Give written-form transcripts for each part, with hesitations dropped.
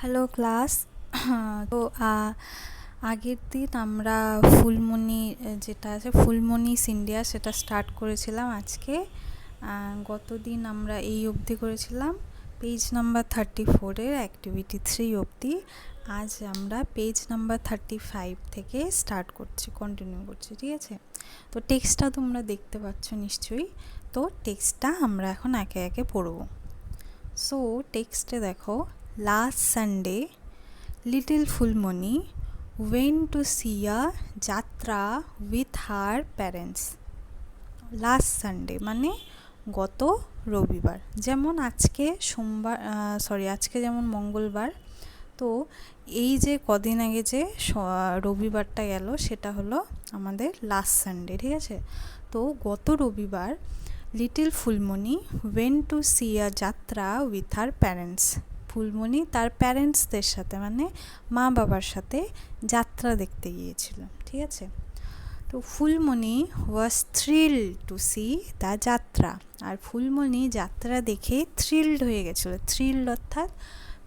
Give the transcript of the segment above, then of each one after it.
Hello class. তো আগের দিন আমরা ফুলমণি যেটা আছে ফুলমণিস ইন্ডিয়া সেটা স্টার্ট করেছিলাম। আজকে গত দিন আমরা এই অবধি করেছিলাম পেজ নাম্বার 34-এর অ্যাক্টিভিটি 3 অবধি। আজ আমরা পেজ নাম্বার 35 থেকে স্টার্ট করছি, কন্টিনিউ করছি, ঠিক আছে? তো টেক্সটটা তোমরা দেখতে পাচ্ছ নিশ্চয়ই। তো টেক্সটটা আমরা এখন একে একে পড়ব। সো টেক্সটে দেখো, last Sunday, little Fulmoni went to see a jatra with her parents. Last Sunday মানে গত রবিবার, যেমন আজকে সোমবার, আজকে যেমন মঙ্গলবার, তো এই যে কদিন আগে যে রবিবারটা গেল সেটা হলো আমাদের লাস্ট সানডে, ঠিক আছে? তো গত রবিবার little Phulmoni went to C আ যাত্রা উইথ হার প্যারেন্টস। ফুলমণি তার প্যারেন্টসদের সাথে মানে মা বাবার সাথে যাত্রা দেখতে গিয়েছিল, ঠিক আছে? তো ফুলমণি ওয়াজ থ্রিলড টু সি দ্য যাত্রা। আর ফুলমণি যাত্রা দেখে থ্রিলড হয়ে গেছিলো। থ্রিলড অর্থাৎ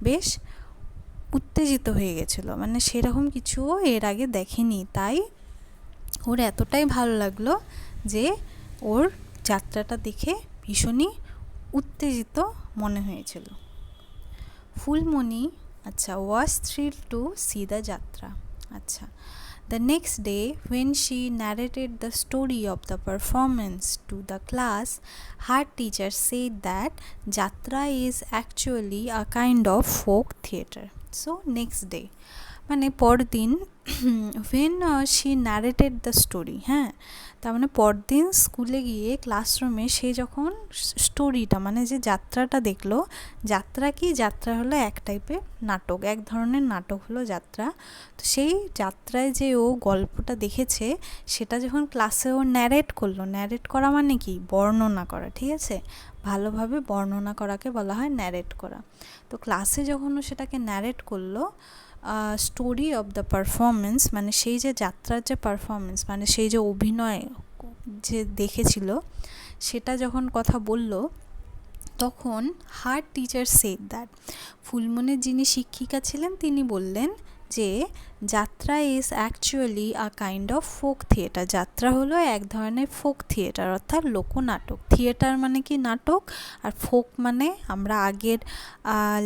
বেশ উত্তেজিত হয়ে গেছিলো, মানে সেরকম কিছুও এর আগে দেখেনি, তাই ওর এতটাই ভালো লাগলো যে ওর যাত্রাটা দেখে ভীষণই উত্তেজিত মনে হয়েছিল। Phulmoni was thrilled to see the jatra. The next day, when she narrated the story of the performance to the class, her teacher said that jatra is actually a kind of folk theatre. So next day, মানে পরদিন when she narrated the story, তার মানে পরদিন স্কুলে গিয়ে ক্লাসরুমে সে যখন স্টোরিটা মানে যে যাত্রাটা দেখলো, যাত্রা কি? যাত্রা হলো এক টাইপের নাটক, এক ধরনের নাটক হলো যাত্রা। তো সেই যাত্রায় যে ও গল্পটা দেখেছে সেটা যখন ক্লাসে ও ন্যারেট করলো, ন্যারেট করা মানে কি? বর্ণনা করা, ঠিক আছে? ভালোভাবে বর্ণনা করাকে বলা হয় ন্যারেট করা। তো ক্লাসে যখন ও সেটাকে ন্যারেট করলো, স্টোরি অফ দ্য পারফরমেন্স মানে সেই যে যাত্রার যে পারফরমেন্স মানে সেই যে অভিনয় যে দেখেছিল সেটা যখন কথা বলল, তখন হার টিচার সেড দ্যাট, ফুলমণির যিনি শিক্ষিকা ছিলেন তিনি বললেন যে যাত্রা is actually a kind of folk theatre. যাত্রা হলো এক ধরনের ফোক থিয়েটার অর্থাৎ লোকনাটক। থিয়েটার মানে কি? নাটক। আর ফোক মানে আমরা আগের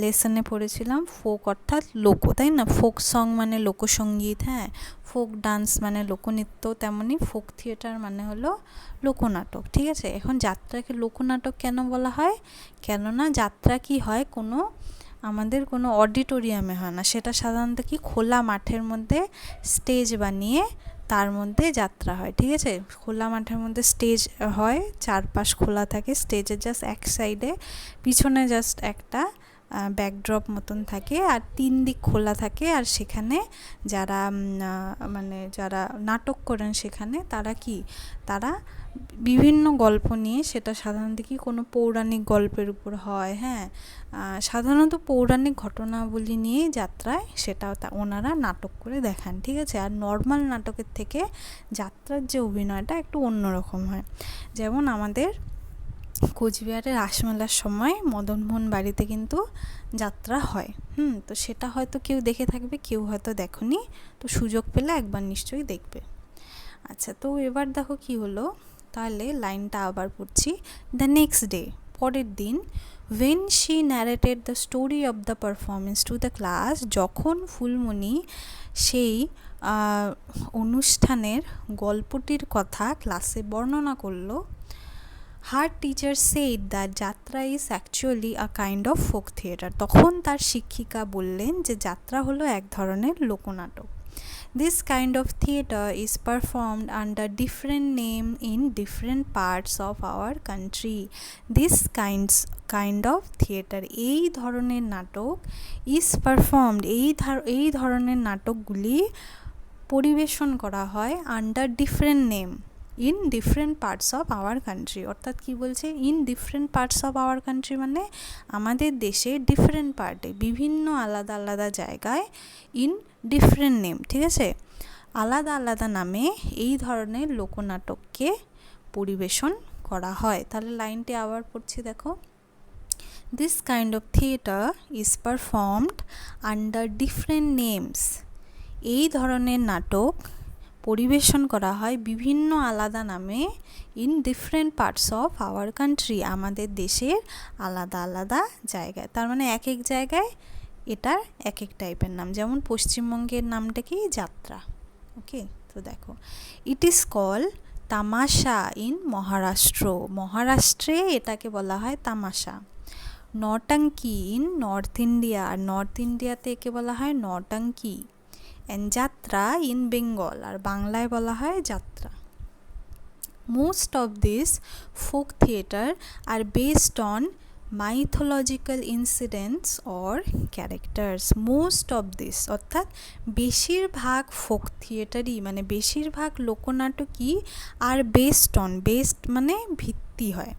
লেসনে পড়েছিলাম ফোক অর্থাৎ লোক, তাই না? ফোক সং মানে লোকসঙ্গীত, ফোক ডান্স মানে লোকনৃত্য, তেমনি ফোক থিয়েটার মানে হলো লোকনাটক, ঠিক আছে? এখন যাত্রাকে লোকনাটক কেন বলা হয়? কেননা যাত্রা কি হয়, আমাদের কোনো অডিটোরিয়ামে হয় না, সেটা সাধারণত কি খোলা মাঠের মধ্যে স্টেজ বানিয়ে তার মধ্যে যাত্রা হয়, ঠিক আছে? খোলা মাঠের মধ্যে স্টেজ হয়, চারপাশ খোলা থাকে, স্টেজের জাস্ট এক সাইডে পিছনে জাস্ট একটা ব্যাকড্রপ মতন থাকে আর 3 দিক খোলা থাকে। আর সেখানে যারা যারা নাটক করেন সেখানে তারা বিভিন্ন গল্প নিয়ে, সেটা সাধারণত কি কোনো পৌরাণিক গল্পের উপর হয়, সাধারণত পৌরাণিক ঘটনাবলী নিয়ে যাত্রায় সেটা ওনারা নাটক করে দেখান, ঠিক আছে? আর নর্মাল নাটকের থেকে যাত্রার যে অভিনয়টা একটু অন্যরকম হয়। যেমন আমাদের কোচবিহারের রাসমেলার সময় মদনমোহন বাড়িতে কিন্তু যাত্রা হয়, তো সেটা হয়তো কেউ দেখে থাকবে, কেউ হয়তো দেখনি, তো সুযোগ পেলে একবার নিশ্চয়ই দেখবে। আচ্ছা, তো এবার দেখো কি হলো, তাহলে লাইনটা আবার পড়ছি। দ্য নেক্সট ডে, পরের দিন, when she narrated the story of the performance to the class, যখন ফুলমণি সেই অনুষ্ঠানের গল্পটির কথা ক্লাসে বর্ণনা করলো, her teacher said that যাত্রা is actually a kind of folk theatre. তখন তার শিক্ষিকা বললেন যে যাত্রা হলো এক ধরনের লোকনাটক। This kind of theatre is performed under different name in different parts of our country. This kind of theatre, এই ধরনের নাটক, is performed, এই ধরনের নাটকগুলি পরিবেশন করা হয় under different name in different parts of our country. অর্থাৎ কি বলছে? in different parts of our country মানে আমাদের দেশে ডিফারেন্ট পার্টে, বিভিন্ন আলাদা আলাদা জায়গায়, in different name, ঠিক আছে? আলাদা আলাদা নামে এই ধরনের লোকনাটককে পরিবেশন করা হয়। তাহলে লাইনটি আবার পড়ছি, দেখো। This kind of theatre is performed under different names. এই ধরনের নাটক পরিবেশন করা হয় বিভিন্ন আলাদা নামে in different parts of our country, আমাদের দেশের আলাদা আলাদা জায়গায়। তার মানে এক এক জায়গায় এটার এক এক টাইপের নাম। যেমন পশ্চিমবঙ্গের নামটা কি যাত্রা। ওকে, তো দেখো it is call tamasha in Maharashtra, মহারাষ্ট্রে এটাকে বলা হয় tamasha. Nautanki in north India, নর্থ ইন্ডিয়াতে একে বলা হয় নটাঙ্কি। অ্যান্ড যাত্রা ইন বেঙ্গল, আর বাংলায় বলা হয় jatra. Most of this folk theatre are based on mythological incidents or characters. Most of this অর্থাৎ বেশিরভাগ ফোক থিয়েটারই, মানে বেশিরভাগ লোকনাটকই আর বেসড অন, বেসড মানে ভিত্তি হয়,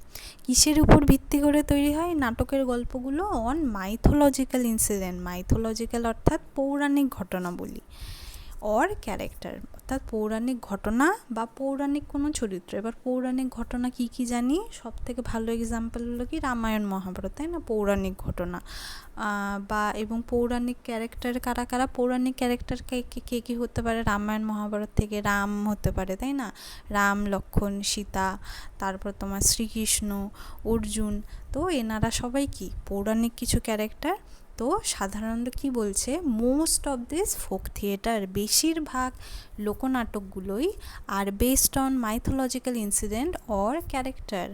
কিসের উপর ভিত্তি করে তৈরি হয় নাটকের গল্পগুলো? অন মাইথোলজিক্যাল ইনসিডেন্ট, মাইথোলজিক্যাল অর্থাৎ পৌরাণিক ঘটনাবলী, অর ক্যারেক্টার অর্থাৎ পৌরাণিক ঘটনা বা পৌরাণিক কোনো চরিত্র। এবার পৌরাণিক ঘটনা কি কি জানি, সব থেকে ভালো এক্সাম্পল হলো কি রামায়ণ মহাভারত, তাই না? পৌরাণিক ঘটনা বা এবং পৌরাণিক ক্যারেক্টার কারা কারা? পৌরাণিক ক্যারেক্টার কে কে হতে পারে রামায়ণ মহাভারত থেকে? রাম হতে পারে, তাই না? রাম, লক্ষ্মণ, সীতা, তারপর তোমার শ্রীকৃষ্ণ, অর্জুন। তো এনারা সবাই কি পৌরাণিক কিছু ক্যারেক্টার। তো সাধারণত কি বলছে, most of this folk theatre, বেশিরভাগ লোকনাটকগুলোই are based on mythological incident or character,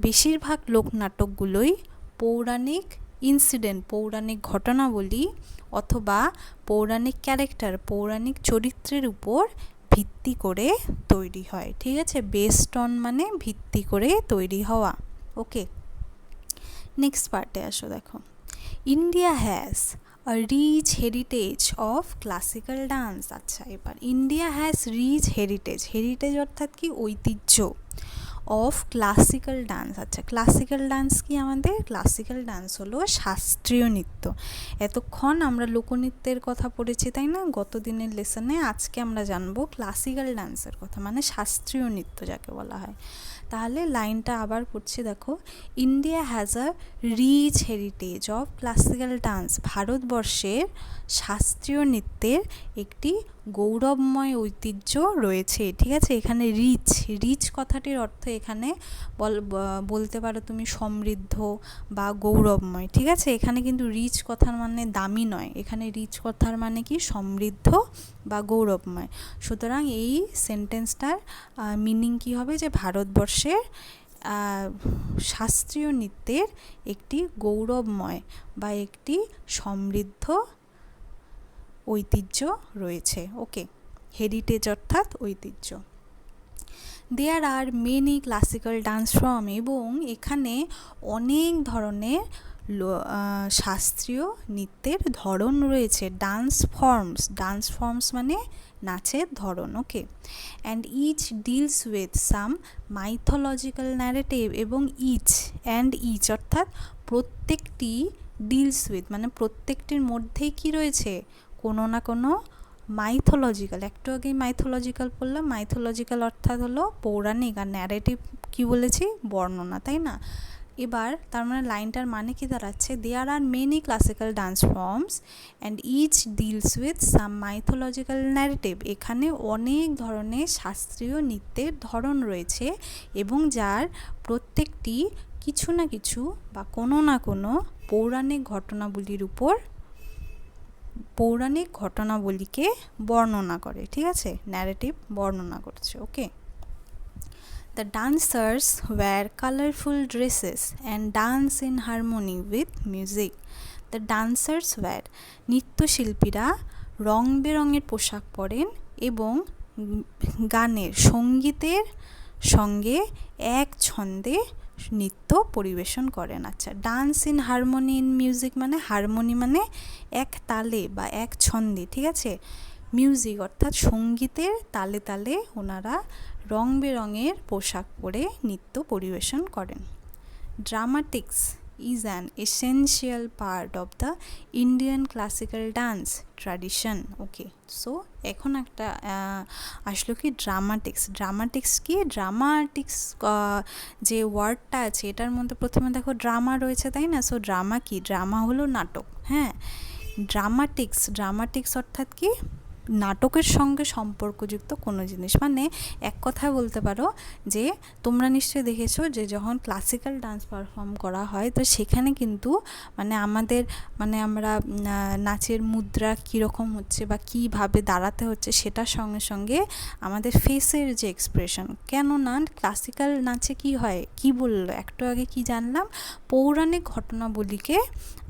বেশিরভাগ লোকনাটকগুলোই পৌরাণিক ইনসিডেন্ট, পৌরাণিক ঘটনাবলী অথবা পৌরাণিক ক্যারেক্টার, পৌরাণিক চরিত্রের উপর ভিত্তি করে তৈরি হয়। ঠিক আছে, বেসড অন মানে ভিত্তি করে তৈরি হওয়া। ওকে, নেক্সট পার্টে আসো। দেখো, India has a rich heritage of classical dance. আচ্ছা, এবার India has rich heritage, heritage অর্থাৎ কি ঐতিহ্য, অফ ক্লাসিক্যাল ডান্স। আচ্ছা, ক্লাসিক্যাল ডান্স কি আমাদের? ক্লাসিক্যাল ডান্স হলো শাস্ত্রীয় নৃত্য। এতক্ষণ আমরা লোকনৃত্যের কথা পড়েছি, তাই না, গত দিনের লেসনে। আজকে আমরা জানবো ক্লাসিক্যাল ডান্সের কথা, মানে শাস্ত্রীয় নৃত্য যাকে বলা হয়। তাহলে লাইনটা আবার পড়ছি, দেখো, India has a rich heritage of classical dance. ভারতবর্ষের শাস্ত্রীয় নৃত্যের একটি গৌরবময় ঐতিহ্য রয়েছে। ঠিক আছে, এখানে রিচ, রিচ কথাটির অর্থ এখানে বলতে পারো তুমি সমৃদ্ধ বা গৌরবময়। ঠিক আছে, এখানে কিন্তু রিচ কথার মানে দামি নয়, এখানে রিচ কথার মানে কি সমৃদ্ধ বা গৌরবময়। সুতরাং এই সেন্টেন্সটার মিনিং কি হবে, যে ভারতবর্ষের শাস্ত্রীয় নৃত্যের একটি গৌরবময় বা একটি সমৃদ্ধ ঐতিহ্য রয়েছে। ওকে, হেরিটেজ অর্থাৎ ঐতিহ্য। There are many classical dance form, এবং এখানে অনেক ধরনের শাস্ত্রীয় নৃত্যের ধরন রয়েছে। ডান্স ফর্মস মানে নাচের ধরন। Okay, and each deals with some mythological narrative, এবং ইচ অর্থাৎ প্রত্যেকটি, ডিলস উইথ মানে প্রত্যেকটির মধ্যেই কি রয়েছে, কোনো না কোনো মাইথোলজিক্যাল, একটু আগেই মাইথোলজিক্যাল বললাম, মাইথোলজিক্যাল অর্থাৎ হলো পৌরাণিক, আর ন্যারেটিভ কি বলেছি, বর্ণনা, তাই না? এবার তার মানে লাইনটার মানে কি দাঁড়াচ্ছে, there are many classical dance forms and each deals with some mythological narrative. এখানে অনেক ধরনের শাস্ত্রীয় নৃত্যের ধরন রয়েছে এবং যার প্রত্যেকটি কিছু না কিছু বা কোনো না কোনো পৌরাণিক ঘটনাবলীকে বর্ণনা করে। ঠিক আছে, ন্যারেটিভ বর্ণনা করছে। ওকে, The dancers wear colorful dresses and dance in harmony with music. The dancers wear, নৃত্যশিল্পীরা রং বেরঙের পোশাক পরেন এবং সঙ্গীতের সঙ্গে এক ছন্দে নৃত্য পরিবেশন করেন। আচ্ছা, dance in harmony in music মানে হারমোনি মানে এক তালে বা এক ছন্দে। ঠিক আছে, মিউজিক অর্থাৎ সঙ্গীতের তালে তালে ওনারা রং বেরঙের পোশাক পরে নৃত্য পরিবেশন করেন। ড্রামাটিক্স is an essential part of the Indian classical dance tradition. Okay, so এখন একটা আসলো কি ড্রামাটিক্স কি ড্রামাটিক্স যে ওয়ার্ডটা আছে এটার মধ্যে প্রথমে দেখো ড্রামা রয়েছে, তাই না? সো ড্রামা কি? ড্রামা হলো নাটক। হ্যাঁ, ড্রামাটিক্স অর্থাৎ কি? নাটকের সঙ্গে সম্পর্কযুক্ত কোনো জিনিস। মানে এক কথায় বলতে পারো যে তোমরা নিশ্চয়ই দেখেছো যে যখন ক্লাসিক্যাল ডান্স পারফর্ম করা হয় তো সেখানে কিন্তু মানে আমরা নাচের মুদ্রা কীরকম হচ্ছে বা কীভাবে দাঁড়াতে হচ্ছে সেটার সঙ্গে সঙ্গে আমাদের ফেসের যে এক্সপ্রেশন। কেননা ক্লাসিক্যাল নাচে কি হয়, কি বললো একটু আগে কি জানলাম, পৌরাণিক ঘটনাবলীকে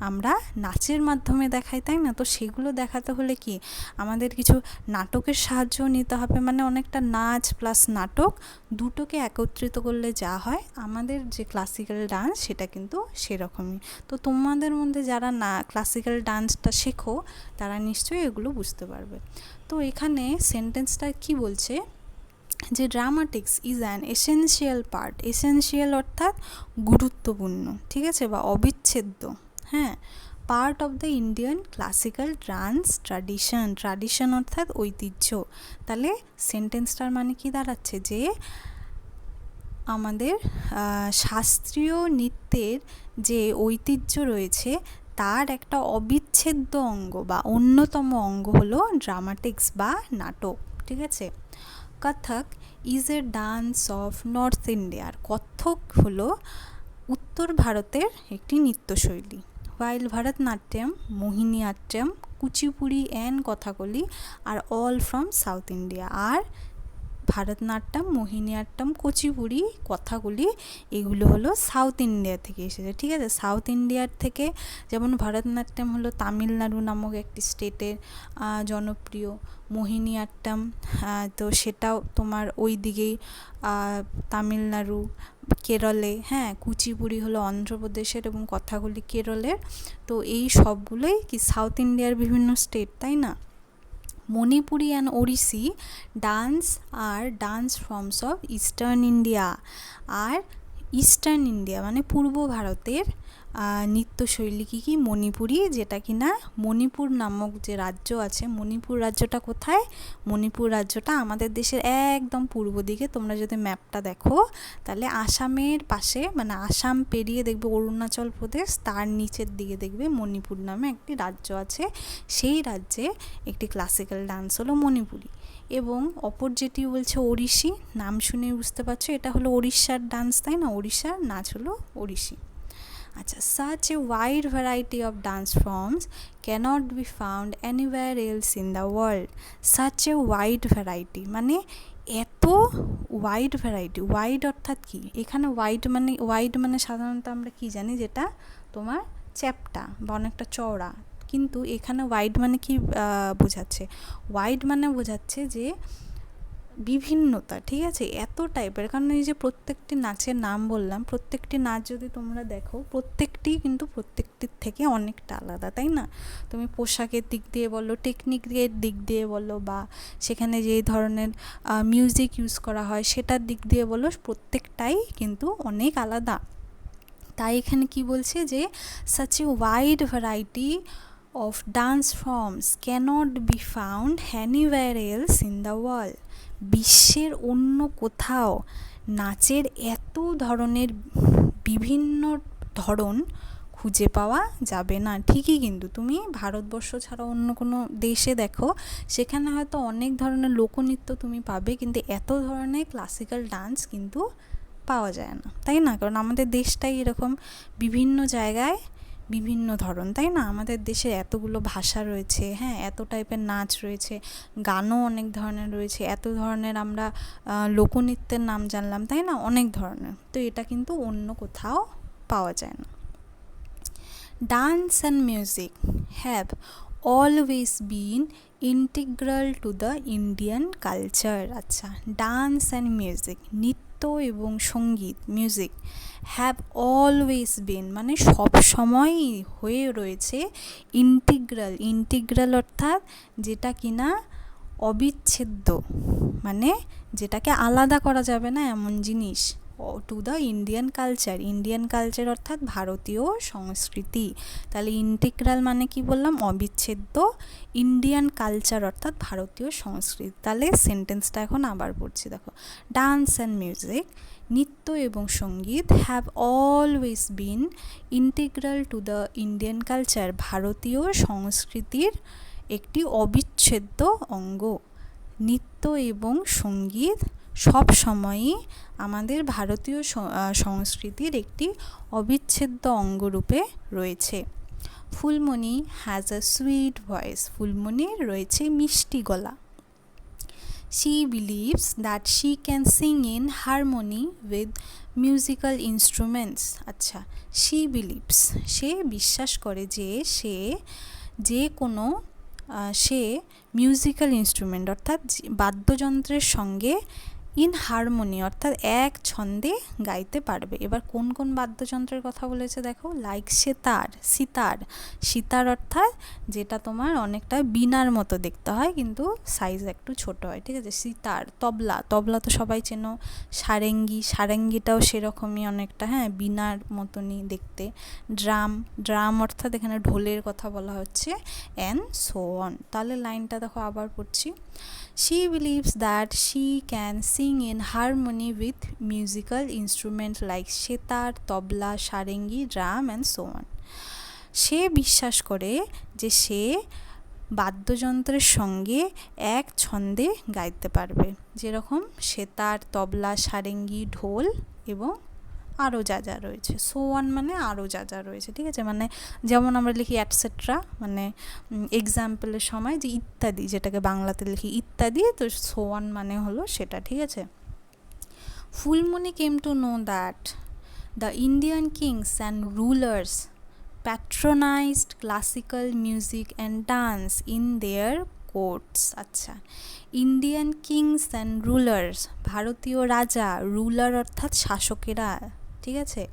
আমরা নাচের মাধ্যমে দেখাই, তাই না? তো সেগুলো দেখাতে হলে কি আমাদের কিছু নাটকের সাহায্য নিতে হবে। মানে অনেকটা নাচ প্লাস নাটক দুটোকে একত্রিত করলে যা হয় আমাদের যে ক্লাসিক্যাল ডান্স সেটা কিন্তু সেরকমই। তো তোমাদের মধ্যে যারা না ক্লাসিক্যাল ডান্সটা শেখো তারা নিশ্চয়ই এগুলো বুঝতে পারবে। তো এখানে সেন্টেন্সটা কি বলছে যে ড্রামাটিক্স is an essential part. Essential অর্থাৎ গুরুত্বপূর্ণ, ঠিক আছে, বা অবিচ্ছেদ্য। হ্যাঁ, part of the Indian classical dance tradition অর্থাৎ ঐতিহ্য। তাহলে সেন্টেন্সটার মানে কি দাঁড়াচ্ছে যে আমাদের শাস্ত্রীয় নৃত্যের যে ঐতিহ্য রয়েছে তার একটা অবিচ্ছেদ্য অঙ্গ বা অন্যতম অঙ্গ হলো ড্রামাটিক্স বা নাটক, ঠিক আছে। Kathak is a dance of north ইন্ডিয়ার। কত্থক হলো উত্তর ভারতের একটি নৃত্যশৈলী। while Bharatnatyam, Mohiniyattam, Kuchipudi and Kathakali are all from South India. আর ভারতনাট্যম, মোহিনীয়াট্টম, কুচিপুড়ি, কথাগুলি এগুলো হলো সাউথ ইন্ডিয়া থেকে এসেছে, ঠিক আছে। সাউথ ইন্ডিয়ার থেকে যেমন ভারতনাট্যম হলো তামিলনাড়ু নামক একটি স্টেটের জনপ্রিয়, মোহিনীয়াট্টম তো সেটাও তোমার ওই দিকেই তামিলনাড়ু কেরলে। হ্যাঁ, কুচিপুড়ি হলো অন্ধ্রপ্রদেশের এবং কথাগুলি কেরলের। তো এই সবগুলোই কি সাউথ ইন্ডিয়ার বিভিন্ন স্টেট, তাই না। Manipuri and Odissi dance forms of eastern India. আর ইস্টার্ন ইন্ডিয়া মানে পূর্ব ভারতের নৃত্যশৈলী কী মণিপুরি, যেটা কি না মণিপুর নামক যে রাজ্য আছে, মণিপুর রাজ্যটা কোথায়? মণিপুর রাজ্যটা আমাদের দেশের একদম পূর্ব দিকে। তোমরা যদি ম্যাপটা দেখো তাহলে আসামের পাশে, মানে আসাম পেরিয়ে দেখবে অরুণাচল প্রদেশ, তার নিচের দিকে দেখবে মণিপুর নামে একটি রাজ্য আছে। সেই রাজ্যে একটি ক্লাসিক্যাল ডান্স হলো মণিপুরি। এবং অপর যেটি বলছে ওড়িশি, নাম শুনে বুঝতে পারছো এটা হলো ওড়িশার ডান্স, তাই না, ওড়িশার নাচ হলো ওড়িশি। আচ্ছা, such a wide variety of dance forms cannot be found anywhere else in the world. such a wide variety মানে এত ওয়াইড ভ্যারাইটি। ওয়াইড অর্থাৎ কি? এখানে ওয়াইড মানে সাধারণত আমরা কি জানি, যেটা তোমার চ্যাপ্টা বা অনেকটা চওড়া, কিন্তু এখানে ওয়াইড মানে কি বোঝাচ্ছে? ওয়াইড মানে বোঝাচ্ছে যে বিভিন্নতা, ঠিক আছে, এত টাইপের। কারণ এই যে প্রত্যেকটি নাচের নাম বললাম, প্রত্যেকটি নাচ যদি তোমরা দেখো প্রত্যেকটি কিন্তু প্রত্যেকটির থেকে অনেকটা আলাদা, তাই না। তুমি পোশাকের দিক দিয়ে বলো, টেকনিকের দিক দিয়ে বলো, বা সেখানে যে ধরনের মিউজিক ইউজ করা হয় সেটার দিক দিয়ে বলো, প্রত্যেকটাই কিন্তু অনেক আলাদা। তাই এখানে কি বলছে যে such a wide variety of dance forms cannot be found anywhere else in the world. বিশ্বের অন্য কোথাও নাচের এত ধরনের বিভিন্ন ধরন খুঁজে পাওয়া যাবে না। ঠিকই, কিন্তু তুমি ভারতবর্ষ ছাড়া অন্য কোনো দেশে দেখো, সেখানে হয়তো অনেক ধরনের লোকনৃত্য তুমি পাবে, কিন্তু এত ধরনের ক্লাসিক্যাল ডান্স কিন্তু পাওয়া যায় না, তাই না। কারণ আমাদের দেশটাই এরকম, বিভিন্ন জায়গায় বিভিন্ন ধরন, তাই না। আমাদের দেশে এতগুলো ভাষা রয়েছে, হ্যাঁ, এত টাইপের নাচ রয়েছে, গানও অনেক ধরনের রয়েছে, এত ধরনের আমরা লোকনৃত্যের নাম জানলাম, তাই না, অনেক ধরনের। তো এটা কিন্তু অন্য কোথাও পাওয়া যায় না। Dance and music have always been integral to the Indian culture. আচ্ছা, ডান্স অ্যান্ড মিউজিক, নৃত্য এবং সঙ্গীত, মিউজিক, হ্যাভ অলওয়েজ বিন মানে সব সময়ই হয়ে রয়েছে ইন্টিগ্রাল অর্থাৎ যেটা কিনা অবিচ্ছেদ্য, মানে যেটাকে আলাদা করা যাবে না এমন জিনিস, to the Indian culture. Indian culture অর্থাৎ ভারতীয় সংস্কৃতি। তাহলে ইন্টিগ্রাল মানে কি বললাম, অবিচ্ছেদ্য। ইন্ডিয়ান কালচার অর্থাৎ ভারতীয় সংস্কৃতি। তাহলে সেন্টেন্সটা এখন আবার পড়ছি, দেখো। ডান্স অ্যান্ড মিউজিক, নৃত্য এবং সঙ্গীত, have always been integral to the Indian culture, ভারতীয় সংস্কৃতির একটি অবিচ্ছেদ্য অঙ্গ। নৃত্য এবং সঙ্গীত সব সময়ই আমাদের ভারতীয় সংস্কৃতির একটি অবিচ্ছেদ্য অঙ্গরূপে রয়েছে। Phulmoni has a sweet voice, ফুলমণির রয়েছে মিষ্টি গলা। She believes that she can sing in harmony with musical instruments. আচ্ছা, she believes, সে বিশ্বাস করে যে সে মিউজিক্যাল ইনস্ট্রুমেন্ট অর্থাৎ বাদ্যযন্ত্রের সঙ্গে ইন হারমোনি অর্থাৎ এক ছন্দে গাইতে পারবে। এবার কোন কোন বাদ্যযন্ত্রের কথা বলেছে দেখো, লাইক সিতার অর্থাৎ যেটা তোমার অনেকটা বীণার মতো দেখতে হয় কিন্তু সাইজ একটু ছোট হয়, ঠিক আছে। সিতার, তবলা তো সবাই চেনো। সারেঙ্গিটাও সেরকমই অনেকটা, হ্যাঁ, বীণার মতনই দেখতে। ড্রাম অর্থাৎ এখানে ঢোলের কথা বলা হচ্ছে, অ্যান্ড সো অন। তাহলে লাইনটা দেখো আবার পড়ছি। She believes that she can sing in harmony with musical instruments like sitar, tabla, Sarangi, drum and so on. সে বিশ্বাস করে যে সে বাদ্যযন্ত্রের সঙ্গে এক ছন্দে গাইতে পারবে, যেরকম সেতার, তবলা, সারেঙ্গি, ঢোল এবং আরও যা যা রয়েছে। সো ওয়ান মানে আরও যা যা রয়েছে, ঠিক আছে। মানে যেমন আমরা লিখি অ্যাটসেট্রা, মানে এক্সাম্পলের সময় যে ইত্যাদি, যেটাকে বাংলাতে লিখি ইত্যাদি, তো সো ওয়ান মানে হলো সেটা, ঠিক আছে। Phulmoni came to know that the Indian kings and rulers patronised classical music and dance in their courts. আচ্ছা, ইন্ডিয়ান কিংস অ্যান্ড রুলার্স, ভারতীয় রাজা, রুলার অর্থাৎ শাসকেরা, ঠিক আছে।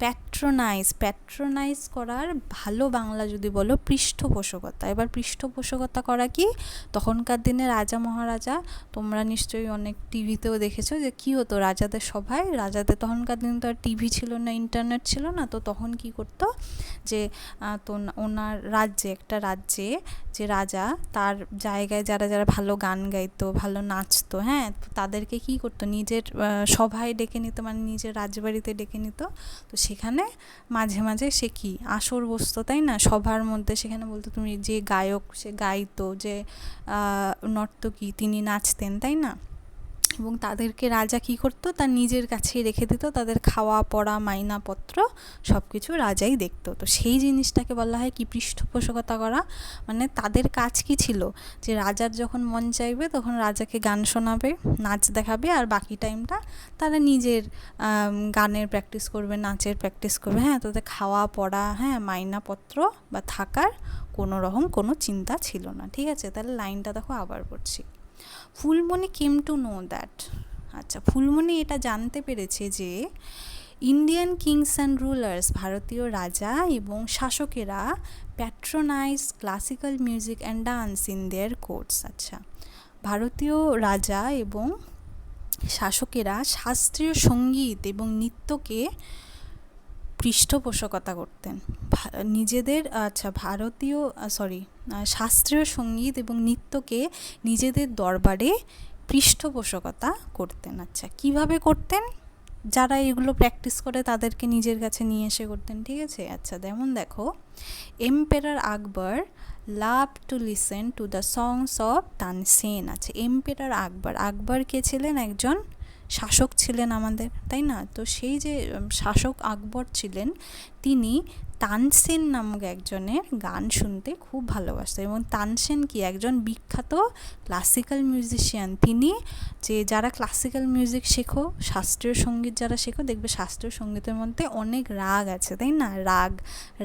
প্যাট্রোনাইজ করার ভালো বাংলা যদি বলো পৃষ্ঠপোষকতা। এবার পৃষ্ঠপোষকতা করা কি, তখনকার দিনে রাজা মহারাজা, তোমরা নিশ্চয়ই অনেক টিভিতেও দেখেছো যে কী হতো রাজাদের সভায়, তখনকার দিনে তো আর টিভি ছিল না, ইন্টারনেট ছিল না, তো তখন কি করতো যে ওনার একটা রাজ্যে যে রাজা, তার জায়গায় যারা যারা ভালো গান গাইতো, ভালো নাচতো, হ্যাঁ, তাদেরকে কি করতো নিজের সভায় ডেকে নিত, মানে নিজের রাজবাড়িতে ডেকে নিত। তো সেখানে মাঝে মাঝে সে কি আসর বসতো, তাই না, সভার মধ্যে। সেখানে বলতো তুমি যে গায়ক সে গাইতো, যে নর্তকী তিনি নাচতেন, তাই না। এবং তাদেরকে রাজা কি করতো, তার নিজের কাছেই রেখে দিত, তাদের খাওয়া পড়া মাইনাপত্র সব কিছু রাজাই দেখতো। তো সেই জিনিসটাকে বলা হয় কি, পৃষ্ঠপোষকতা করা। মানে তাদের কাজ কি ছিল, যে রাজার যখন মন চাইবে তখন রাজাকে গান শোনাবে, নাচ দেখাবে, আর বাকি টাইমটা তারা নিজের গানের প্র্যাকটিস করবে, নাচের প্র্যাকটিস করবে, হ্যাঁ। তাদের খাওয়া পড়া, হ্যাঁ, মাইনাপত্র বা থাকার কোনো চিন্তা ছিল না, ঠিক আছে। তাহলে লাইনটা দেখো আবার পড়ছি। Phulmoni came to know that, আচ্ছা, ফুলমণি এটা জানতে পেরেছে যে ইন্ডিয়ান কিংস অ্যান্ড রুলার্স, ভারতীয় রাজা এবং শাসকেরা patronise classical music and dance in their courts. আচ্ছা, ভারতীয় রাজা এবং শাসকেরা শাস্ত্রীয় সঙ্গীত এবং নৃত্যকে পৃষ্ঠপোষকতা করতেন নিজেদের, শাস্ত্রীয় সঙ্গীত এবং নৃত্যকে নিজেদের দরবারে পৃষ্ঠপোষকতা করতেন। আচ্ছা, কিভাবে করতেন, যারা এগুলো প্র্যাকটিস করে তাদেরকে নিজের কাছে নিয়ে এসে করতেন, ঠিক আছে। আচ্ছা, যেমন দেখো, emperor Akbar love to listen to the songs of Tansen. আচ্ছা, এম্পেরার আকবর কে ছিলেন, একজন শাসক ছিলেন আমাদের, তাই না। তো সেই যে শাসক আকবর ছিলেন, তিনি তানসেন নামক একজনের গান শুনতে খুব ভালোবাসতেন। এবং তানসেন কি একজন বিখ্যাত ক্লাসিক্যাল মিউজিশিয়ান। তিনি যারা ক্লাসিক্যাল মিউজিক শেখো, শাস্ত্রীয় সঙ্গীত যারা শেখো, দেখবে শাস্ত্রীয় সঙ্গীতের মধ্যে অনেক রাগ আছে, তাই না।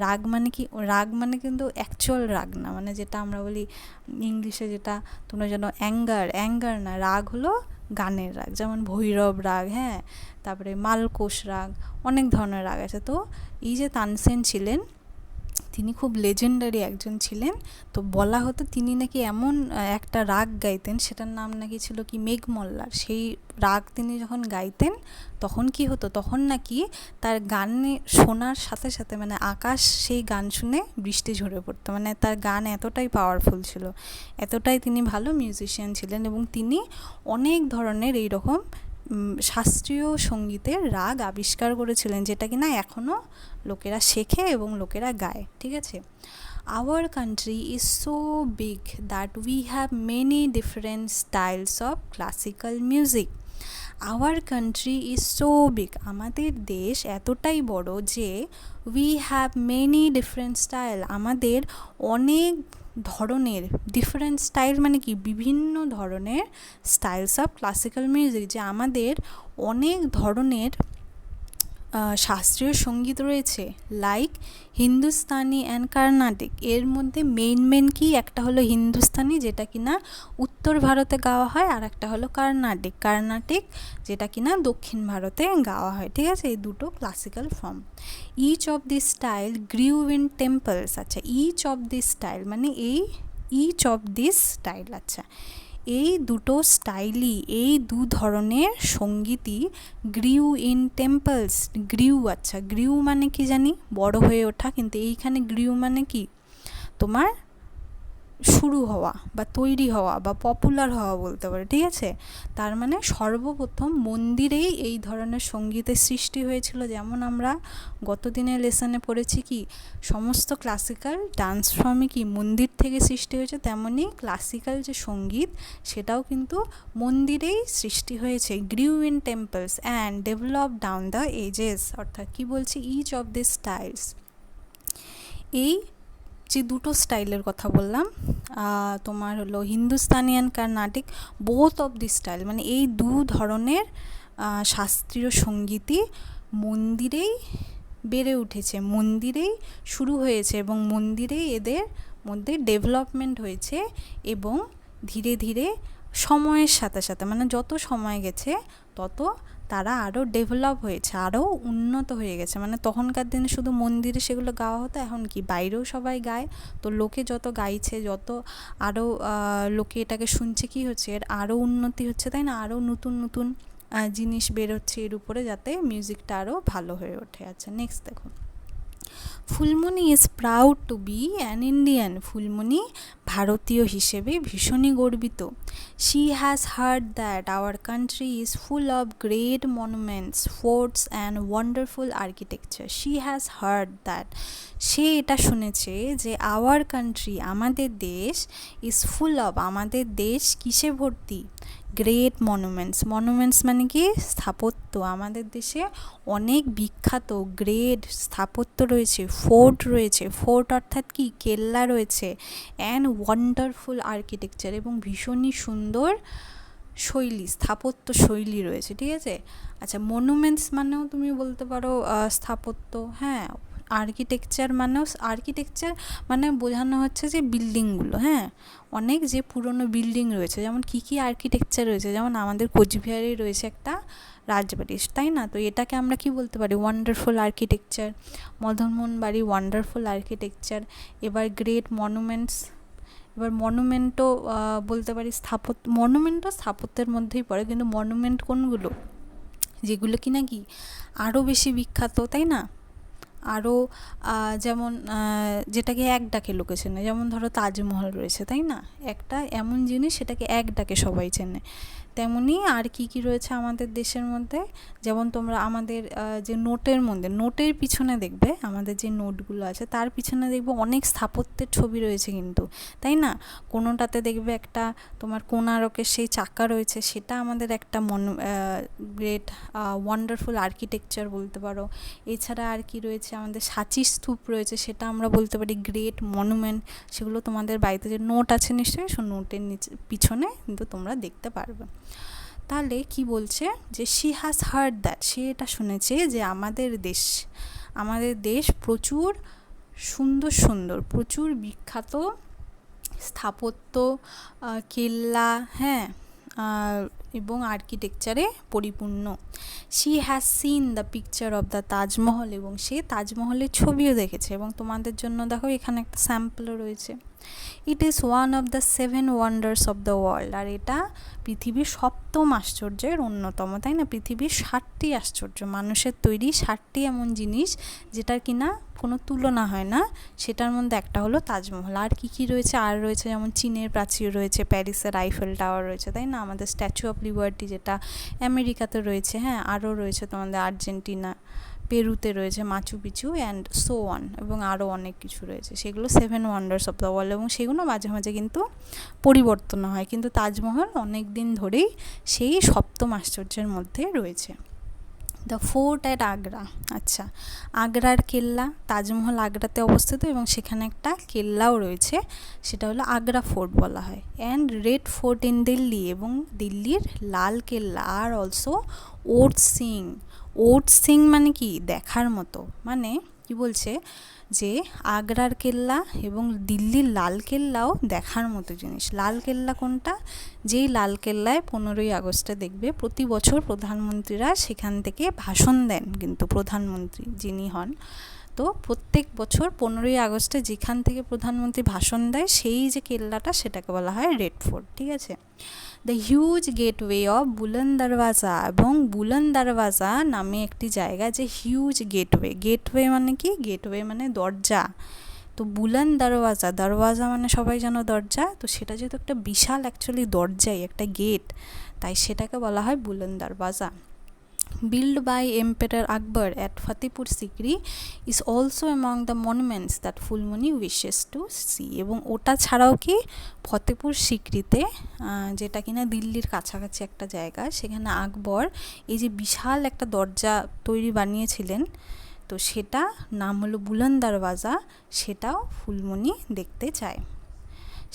রাগ মানে কি, রাগ মানে কিন্তু অ্যাকচুয়াল রাগ না, মানে যেটা আমরা বলি ইংলিশে, যেটা তোমরা জানো অ্যাঙ্গার না, রাগ হলো গানের রাগ, যেমন ভৈরব রাগ, হ্যাঁ, তারপরে মালকোষ রাগ, অনেক ধরনের রাগ আছে। তো এই যে তানসেন ছিলেন, তিনি খুব লেজেন্ডারি একজন ছিলেন। তো বলা হতো তিনি নাকি এমন একটা রাগ গাইতেন, সেটার নাম নাকি ছিল কি মেঘমল্লার। সেই রাগ তিনি যখন গাইতেন তখন কি হতো, তখন নাকি তার গানে শোনার সাথে সাথে মানে আকাশ সেই গান শুনে বৃষ্টি ঝরে পড়তো। মানে তার গান এতটাই পাওয়ারফুল ছিল, এতটাই তিনি ভালো মিউজিশিয়ান ছিলেন। এবং তিনি অনেক ধরনের এইরকম শাস্ত্রীয় সঙ্গীতের রাগ আবিষ্কার করেছিলেন, যেটা কিনা এখনও লোকেরা শেখে এবং লোকেরা গায়। ঠিক আছে, hour country is so big that we have many different styles of classical music. Hour country is so big, আমাদের দেশ এতটাই বড় যে we have many different style, আমাদের অনেক ধরনের, ডিফারেন্ট স্টাইল মানে কি, বিভিন্ন ধরনের স্টাইলস অফ ক্লাসিক্যাল মিউজিক, যে আমাদের অনেক ধরনের শাস্ত্রীয় সঙ্গীত রয়েছে, লাইক হিন্দুস্তানি অ্যান্ড কর্ণাটিক। এর মধ্যে মেন কি, একটা হলো হিন্দুস্তানি যেটা কিনা উত্তর ভারতে গাওয়া হয়, আর একটা হলো কর্ণাটিক যেটা কিনা দক্ষিণ ভারতে গাওয়া হয়। ঠিক আছে, এই দুটো classical form. Each of this style grew in temples. আচ্ছা, ইচ অফ দিস স্টাইল মানে ইচ অফ দিস স্টাইল, আচ্ছা এই দুটো স্টাইলই, এই দু ধরনের সঙ্গীতই গ্রিউ ইন টেম্পলস। গ্রিউ, আচ্ছা গ্রিউ মানে কি জানি বড় হয়ে ওঠা, কিন্তু এইখানে গ্রিউ মানে কি তোমার শুরু হওয়া বা তৈরি হওয়া বা পপুলার হওয়া বলতে পারে। ঠিক আছে, তার মানে সর্বপ্রথম মন্দিরেই এই ধরনের সঙ্গীতের সৃষ্টি হয়েছিল। যেমন আমরা গত দিনের লেসনে পড়েছি কি সমস্ত ক্লাসিক্যাল ডান্স ফর্মই কি মন্দির থেকে সৃষ্টি হয়েছে, তেমনই ক্লাসিক্যাল যে সঙ্গীত সেটাও কিন্তু মন্দিরেই সৃষ্টি হয়েছে। Grew in temples and develop down the ages, অর্থাৎ কি বলছি, ইচ অফ দিস স্টাইলস, এই যে দুটো স্টাইলের কথা বললাম তোমার হলো Hindustani and Carnatic, both of the style মানে এই দু ধরনের শাস্ত্রীয় সঙ্গীতই মন্দিরেই বেড়ে উঠেছে, মন্দিরেই শুরু হয়েছে এবং মন্দিরেই এদের মধ্যে ডেভেলপমেন্ট হয়েছে। এবং ধীরে ধীরে সময়ের সাথে সাথে মানে যত সময় গেছে তত তারা আরও ডেভেলপ হয়েছে, আরও উন্নত হয়ে গেছে। মানে তখনকার দিনে শুধু মন্দিরে সেগুলো গাওয়া হতো, এখন কি বাইরেও সবাই গায়। তো লোকে যত গাইছে, যত আরও লোকে এটাকে শুনছে, কি হচ্ছে এর আরও উন্নতি হচ্ছে, তাই না, আরও নতুন নতুন জিনিস বেরোচ্ছে এর উপরে, যাতে মিউজিকটা আরও ভালো হয়ে ওঠে। আচ্ছা, নেক্সট দেখো, Phulmoni is proud to be an Indian. ফুলমণি ভারতীয় হিসেবে ভীষণই গর্বিত। She has heard that our country is full of great monuments, forts and wonderful architecture. She has heard that, সে এটা শুনেছে যে আওয়ার কান্ট্রি আমাদের দেশ, ইজ ফুল অফ আমাদের দেশ কিসে ভর্তি, গ্রেট মনুমেন্টস। মনুমেন্টস মানে কি স্থাপত্য, আমাদের দেশে অনেক বিখ্যাত গ্রেট স্থাপত্য রয়েছে, ফোর্ট রয়েছে, ফোর্ট অর্থাৎ কি কেল্লা রয়েছে, অ্যান্ড ওয়ান্ডারফুল আর্কিটেকচার এবং ভীষণই সুন্দর শৈলী, স্থাপত্য শৈলী রয়েছে। ঠিক আছে, আচ্ছা মনুমেন্টস মানেও তুমি বলতে পারো স্থাপত্য, হ্যাঁ। আর্কিটেকচার মানে বোঝানো হচ্ছে যে বিল্ডিংগুলো, হ্যাঁ, অনেক যে পুরনো বিল্ডিং রয়েছে, যেমন কী আর্কিটেকচার রয়েছে, যেমন আমাদের কোচবিহারে রয়েছে একটা রাজবাড়ি, তাই না, তো এটাকে আমরা কি বলতে পারি, ওয়ান্ডারফুল আর্কিটেকচার। মদনমোহন বাড়ি ওয়ান্ডারফুল আর্কিটেকচার। এবার গ্রেট মনুমেন্টস, এবার মনুমেন্টও বলতে পারি মনুমেন্টও স্থাপত্যের মধ্যেই পড়ে, কিন্তু মনুমেন্ট কোনগুলো, যেগুলো কি নাকি আরও বেশি বিখ্যাত, তাই না, আরও যেমন যেটাকে এক ডাকে লোকে চেনে, যেমন ধরো তাজমহল রয়েছে, তাই না, একটা এমন জিনিস সেটাকে এক ডাকে সবাই চেনে। তেমনি আর কি রয়েছে আমাদের দেশের মধ্যে, যেমন তোমরা আমাদের যে নোটের মধ্যে, নোটের পিছনে দেখবে, আমাদের যে নোটগুলো আছে তার পিছনে দেখবে অনেক স্থাপত্যের ছবি রয়েছে কিন্তু, তাই না, কোনোটাতে দেখবে একটা তোমার কোণারকের সেই চাকা রয়েছে, সেটা আমাদের একটা গ্রেট ওয়ান্ডারফুল আর্কিটেকচার বলতে পারো। এছাড়া আর কি রয়েছে, আমাদের সাঁচি স্তূপ রয়েছে, সেটা আমরা বলতে পারি গ্রেট মনুমেন্ট। সেগুলো তোমাদের বাড়িতে যে নোট আছে নিশ্চয়ই, সে নোটের নিচে পিছনে কিন্তু তোমরা দেখতে পারবে। তাহলে কি বলছে যে শি হ্যাজ হার্ড দ্যাট, সে এটা শুনেছে যে আমাদের দেশ প্রচুর সুন্দর প্রচুর বিখ্যাত স্থাপত্য, কেল্লা, হ্যাঁ, এবং আর্কিটেকচারে পরিপূর্ণ। She has seen the picture of the Taj Mahal, এবং সে তাজমহলের ছবিও দেখেছে। এবং তোমাদের জন্য দেখো এখানে একটা স্যাম্পলও রয়েছে। It is one of the 7 wonders of the world, আর এটা পৃথিবীর 7ম আশ্চর্যের অন্যতম, তাই না? পৃথিবীর 7টি আশ্চর্য, মানুষের তৈরি 7টি এমন জিনিস যেটার কিনা কোনো তুলনা হয় না, সেটার মধ্যে একটা হলো তাজমহল। আর কি কি রয়েছে? আর রয়েছে যেমন চীনের প্রাচীর রয়েছে, প্যারিসের আইফেল টাওয়ার রয়েছে, তাই না? আমাদের স্ট্যাচু অফ লিবার্টি যেটা আমেরিকাতে রয়েছে, হ্যাঁ, আরও রয়েছে তোমাদের আর্জেন্টিনা, পেরুতে রয়েছে Machu Picchu and so on, এবং আরও অনেক কিছু রয়েছে। সেগুলো 7 ওয়ান্ডার্স অফ দ্য ওয়ার্ল্ড, এবং সেগুলো মাঝে মাঝে কিন্তু পরিবর্তন হয়, কিন্তু তাজমহল অনেক দিন ধরেই সেই 7ম আশ্চর্যের মধ্যে রয়েছে। দ্য ফোর্ট অ্যাট আগ্রা, আচ্ছা, আগ্রার কেল্লা, তাজমহল আগ্রাতে অবস্থিত এবং সেখানে একটা কেল্লাও রয়েছে, সেটা হলো আগ্রা ফোর্ট বলা হয়। And red fort in Delhi, এবং দিল্লির লাল কেল্লা। আর অলসো ওট সিং, ওট সিং মানে কি? দেখার মতো, মানে কি বলছে যে আগ্রার কেল্লা এবং দিল্লির লাল কেল্লাও দেখার মতো জিনিস। লাল কেল্লা কোনটা? যেই লাল কেল্লায় 15ই আগস্টে দেখবে প্রতি বছর প্রধানমন্ত্রীরা সেখান থেকে ভাষণ দেন, কিন্তু প্রধানমন্ত্রী যিনি হন, তো প্রত্যেক বছর 15ই আগস্টে যেখান থেকে প্রধানমন্ত্রী ভাষণ দেয় সেই যে কেল্লাটা, সেটাকে বলা হয় রেড ফোর্ট, ঠিক আছে? দ্য হিউজ গেটওয়ে অফ বুলন্দ দরওয়াজা, এবং বুলন্দ দরওয়াজা নামে একটি জায়গা, যে হিউজ গেটওয়ে। গেটওয়ে মানে কি? গেটওয়ে মানে দরজা। তো বুলন্দ দরওয়াজা, দরওয়াজা মানে সবাই জানো দরজা, তো সেটা যেহেতু একটা বিশাল অ্যাকচুয়ালি দরজাই, একটা গেট, তাই সেটাকে বলা হয় বুলন্দ দরওয়াজা। built by Emperor Akbar at Fatehpur Sikri is also among the monuments that Fulmoni wishes to see, এবং ওটা ছাড়াও কি ফতেপুর সিকরিতে, যেটা কিনা দিল্লির কাছাকাছি একটা জায়গা, সেখানে আকবর এই যে বিশাল একটা দরজা বানিয়েছিলেন, তো সেটা নাম হলো বুলন্দ দরওয়াজা, সেটাও ফুলমণি দেখতে চায়।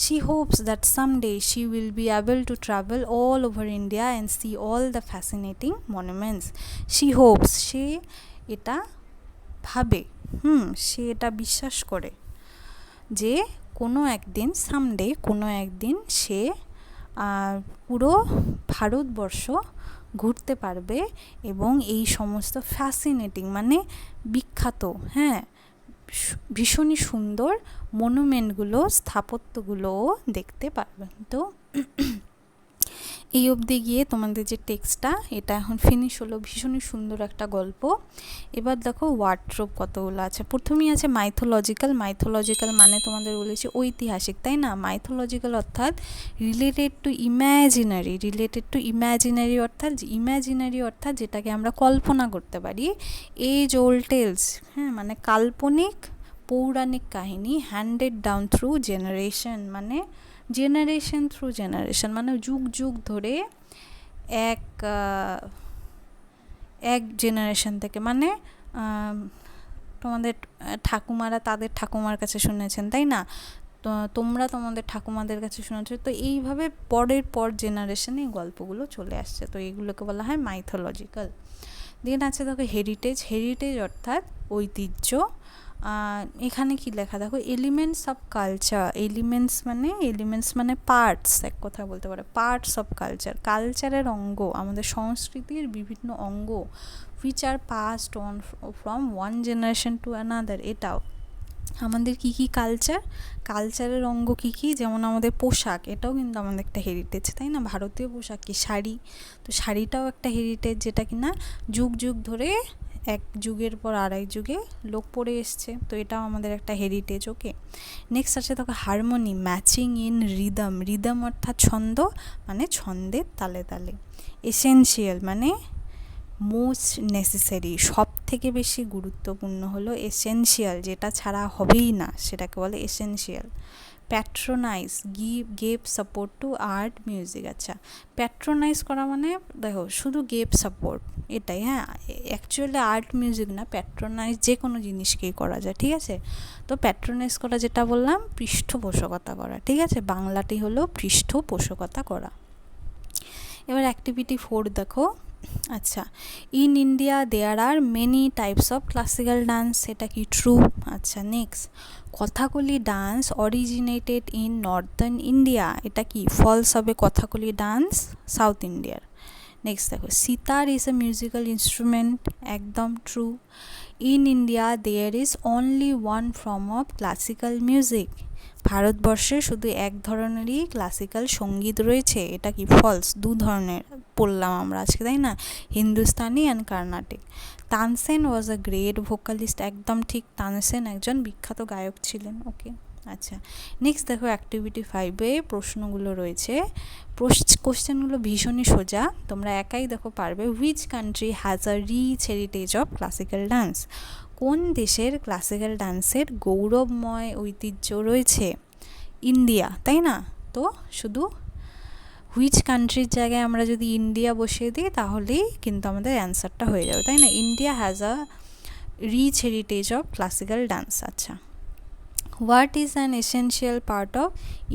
She hopes that someday she will be able to travel all over India and see all the fascinating monuments. She hopes, সে এটা ভাবে, সে এটা বিশ্বাস করে যে কোনো একদিন, সামডে কোনো একদিন সে পুরো ভারতবর্ষ ঘুরতে পারবে, এবং এই সমস্ত ফ্যাসিনেটিং মানে বিখ্যাত, হ্যাঁ, ভীষণই সুন্দর মনুমেন্টগুলো, স্থাপত্যগুলোও দেখতে পারবেন। তো এই অবধি গিয়ে তোমাদের যে টেক্সটটা, এটা এখন ফিনিশ হলো। ভীষণই সুন্দর একটা গল্প। এবার দেখো ওয়ার্ড্রোব কতগুলো আছে। প্রথমেই আছে মাইথোলজিক্যাল। মাইথোলজিক্যাল মানে তোমাদের বলেছি ঐতিহাসিক, তাই না? মাইথোলজিক্যাল অর্থাৎ related to imaginary, related to imaginary অর্থাৎ ইম্যাজিনারি অর্থাৎ যেটাকে আমরা কল্পনা করতে পারি। এজ ওল্ড টেলস, হ্যাঁ, মানে কাল্পনিক পৌরাণিক কাহিনী। হ্যান্ডেড ডাউন থ্রু জেনারেশন, মানে জেনারেশন থ্রু জেনারেশন মানে যুগ যুগ ধরে এক জেনারেশন থেকে, মানে তোমাদের ঠাকুমারা তাদের ঠাকুমার কাছে শুনেছেন, তাই না? তো তোমরা তোমাদের ঠাকুমাদের কাছে শুনেছো, তো এইভাবে পরের পর জেনারেশনে এই গল্পগুলো চলে আসছে, তো এইগুলোকে বলা হয় মাইথোলজিক্যাল। দেন আছে দেখো হেরিটেজ। হেরিটেজ অর্থাৎ ঐতিহ্য। এখানে কি লেখা দেখো, এলিমেন্টস অফ কালচার। এলিমেন্টস মানে পার্টস, এক কথা বলতে পারো পার্টস অফ কালচার, কালচারের অঙ্গ, আমাদের সংস্কৃতির বিভিন্ন অঙ্গ, which are passed on from one generation to another. এটাও আমাদের কি কি কালচারের অঙ্গ কি কি, যেমন আমাদের পোশাক, এটাও কিন্তু আমাদের একটা হেরিটেজ, তাই না? ভারতীয় পোশাক কি শাড়ি, তো শাড়িটাও একটা হেরিটেজ, যেটা কিনা যুগ যুগ ধরে এক যুগের পর আরেক যুগে লোক পড়ে এসছে, তো এটাও আমাদের একটা হেরিটেজ। ওকে, নেক্সট আছে দেখো harmony, matching in rhythm. Rhythm অর্থাৎ ছন্দ, মানে ছন্দের তালে তালে। এসেনশিয়াল মানে মোস্ট নেসেসারি, সব থেকে বেশি গুরুত্বপূর্ণ হলো এসেনশিয়াল, যেটা ছাড়া হবেই না, সেটাকে বলে essential. Patronise, gave support to art music. আচ্ছা, প্যাট্রোনাইজ করা মানে দেখো শুধু গেভ সাপোর্ট এটাই, হ্যাঁ, অ্যাকচুয়ালি আর্ট মিউজিক না, প্যাট্রোনাইজ যে কোনো জিনিসকেই করা যায়, ঠিক আছে? তো প্যাট্রোনাইজ করা যেটা বললাম, পৃষ্ঠপোষকতা করা, ঠিক আছে? বাংলাটি হলো পৃষ্ঠপোষকতা করা। এবার অ্যাক্টিভিটি 4 দেখো, আচ্ছা, in India there are many types of classical dance, এটা কি ট্রু? আচ্ছা, next, Kathakali dance originated in northern India, এটা কি ফলস হবে? কথাকলি ডান্স সাউথ ইন্ডিয়ার। নেক্সট দেখো, sitar is a musical instrument, একদম true. In India there is only one form of classical music, ভারতবর্ষে শুধু এক ধরনেরই ক্লাসিক্যাল সঙ্গীত রয়েছে, এটা কি ফলস? দু ধরনের পড়লাম আমরা আজকে, তাই না? Hindustani and Carnatic. Tansen was a great vocalist, একদম ঠিক, তানসেন একজন বিখ্যাত গায়ক ছিলেন। ওকে, আচ্ছা, নেক্সট দেখো অ্যাক্টিভিটি 5-এ প্রশ্নগুলো রয়েছে। কোশ্চেনগুলো ভীষণই সোজা, তোমরা একাই দেখো পারবে। Which country has a rich heritage of classical dance, কোন দেশের ক্লাসিক্যাল ডান্সের গৌরবময় ঐতিহ্য রয়েছে? ইন্ডিয়া, তাই না? তো শুধু হুইচ কান্ট্রির জায়গায় আমরা যদি ইন্ডিয়া বসিয়ে দিই তাহলেই কিন্তু আমাদের অ্যান্সারটা হয়ে যাবে, তাই না? India has a rich heritage of classical dance. আচ্ছা, what is an essential part of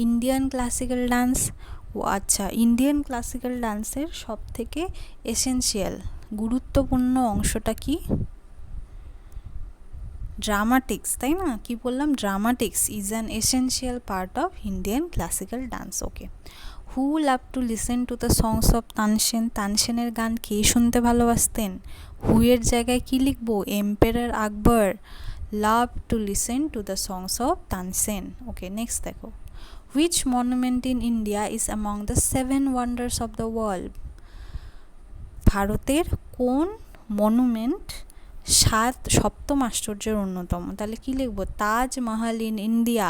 Indian classical dance? ও আচ্ছা, ইন্ডিয়ান ক্লাসিক্যাল ডান্সের সবথেকে এসেনশিয়াল গুরুত্বপূর্ণ অংশটা কি? ড্রামাটিক্স, তাই না? কি বললাম? Dramatics is an essential part of Indian classical dance. Okay, who love to listen to the songs of Tansen, তানসেনের গান কে শুনতে ভালোবাসতেন? হুয়ের জায়গায় কি লিখবো? Emperor Akbar love to listen to the songs of Tansen. Okay, next দেখো, which monument in India is among the 7 wonders of the world, ভারতের কোন মনুমেন্ট সপ্তম আশ্চর্যের অন্যতম? তাহলে কি লিখব? Taj Mahal in India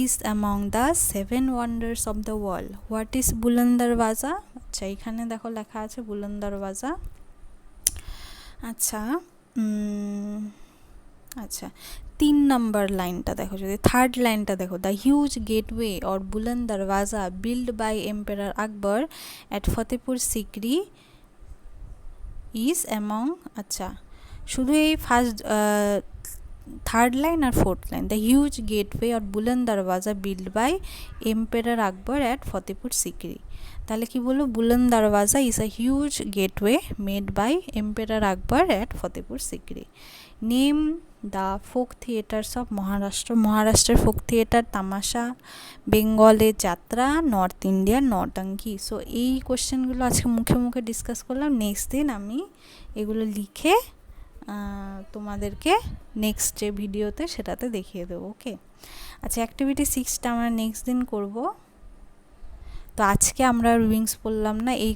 is among the 7 wonders of the world. What is Buland Darwaza? আচ্ছা, এখানে দেখো লেখা আছে বুলন্দ দরওয়াজা। আচ্ছা, আচ্ছা, 3 নম্বর লাইনটা দেখো, যদি থার্ড লাইনটা দেখো, the huge gateway or Buland Darwaza build by emperor Akbar at Fatehpur Sikri is among, আচ্ছা, শুধু এই ফার্স্ট থার্ড লাইন আর fourth line, the huge gateway or Buland Darwaza build by emperor Akbar at Fatehpur Sikri, তাহলে কি বলবো? Buland Darwaza is a huge gateway made by emperor Akbar at Fatehpur Sikri. Name the folk theatres of Maharashtra, মহারাষ্ট্রের folk theatre তামাশা, বেঙ্গলের যাত্রা, নর্থ ইন্ডিয়ার নৌটাঙ্কি। সো এই কোশ্চেনগুলো আজকে মুখে মুখে ডিসকাস করলাম, নেক্সট দিন আমি এগুলো লিখে তোমাদেরকে নেক্সট যে ভিডিওতে সেটাতে দেখিয়ে দেবো। ওকে, আচ্ছা, অ্যাক্টিভিটি 6টা আমরা নেক্সট দিন করব। তো আজকে আমরা উইংস পড়লাম না এই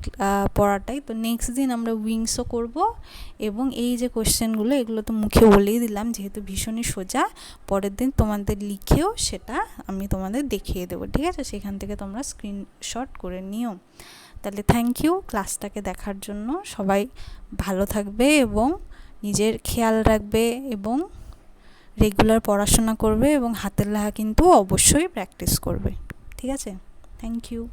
পড়াটাই, তো নেক্সট দিন আমরা উইংসও করব, এবং এই যে কোশ্চেনগুলো এগুলো তো মুখে বলেই দিলাম যেহেতু ভীষণই সোজা, পরের দিন তোমাদের লিখেও সেটা আমি তোমাদের দেখিয়ে দেবো, ঠিক আছে? সেখান থেকে তোমরা স্ক্রিনশট করে নিও। তাহলে থ্যাংক ইউ ক্লাসটাকে দেখার জন্য, সবাই ভালো থাকবে এবং নিজের খেয়াল রাখবে এবং রেগুলার পড়াশোনা করবে এবং হাতের লেখা কিন্তু অবশ্যই প্র্যাকটিস করবে, ঠিক আছে? Thank you.